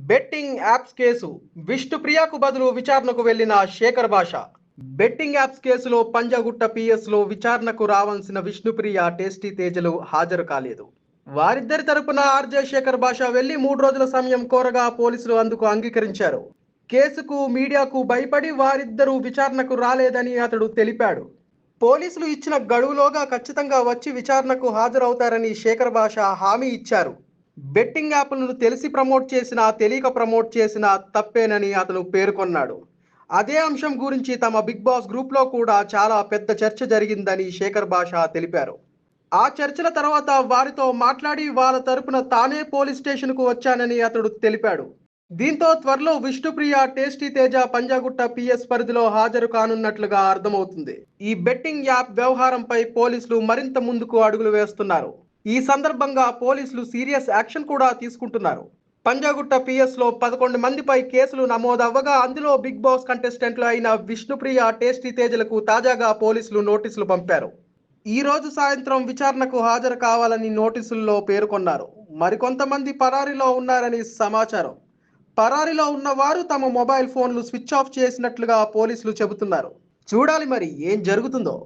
Betting apps case విష్ణుప్రియకు బదులు విచారణకు వెళ్లిన శేఖర్ భాష. బెట్టింగ్ యాప్స్ కేసులో పంజాగుట్ట పిఎస్లో విచారణకు రావాల్సిన విష్ణుప్రియ, టేస్టీ తేజలు హాజరు కాలేదు. వారిద్దరి తరపున ఆర్జే శేఖర్ భాష వెళ్లి 3 రోజుల సమయం కోరగా పోలీసులు అందుకు అంగీకరించారు. కేసుకు మీడియాకు భయపడి వారిద్దరూ విచారణకు రాలేదని అతడు తెలిపాడు. పోలీసులు ఇచ్చిన గడువులోగా ఖచ్చితంగా వచ్చి విచారణకు హాజరవుతారని శేఖర్ భాష హామీ ఇచ్చారు. బెట్టింగ్ యాప్లను తెలిసి ప్రమోట్ చేసినా తెలియక ప్రమోట్ చేసినా తప్పేనని అతను పేర్కొన్నాడు. అదే అంశం గురించి తమ బిగ్ బాస్ గ్రూప్లో కూడా చాలా పెద్ద చర్చ జరిగిందని శేఖర్ భాష తెలిపారు. ఆ చర్చల తర్వాత వారితో మాట్లాడి వాళ్ళ తరపున తానే పోలీస్ స్టేషన్కు వచ్చానని అతడు తెలిపాడు. దీంతో త్వరలో విష్ణుప్రియ, టేస్టీ తేజ పంజాగుట్ట పిఎస్ పరిధిలో హాజరు కానున్నట్లుగా అర్థమవుతుంది. ఈ బెట్టింగ్ యాప్ వ్యవహారంపై పోలీసులు మరింత ముందుకు అడుగులు వేస్తున్నారు. ఈ సందర్భంగా పోలీసులు సీరియస్ యాక్షన్ కూడా తీసుకుంటున్నారు. పంజాగుట్ట పిఎస్ లో 11 మందిపై కేసులు నమోదవ్వగా అందులో బిగ్ బాస్ కంటెస్టెంట్లు అయిన విష్ణుప్రియ, టేస్టీ తేజలకు తాజాగా పోలీసులు నోటీసులు పంపారు. ఈ రోజు సాయంత్రం విచారణకు హాజరు కావాలని నోటీసుల్లో పేర్కొన్నారు. మరికొంతమంది పరారీలో ఉన్నారని సమాచారం. పరారీలో ఉన్న వారు తమ మొబైల్ ఫోన్లు స్విచ్ ఆఫ్ చేసినట్లుగా పోలీసులు చెబుతున్నారు. చూడాలి మరి ఏం జరుగుతుందో.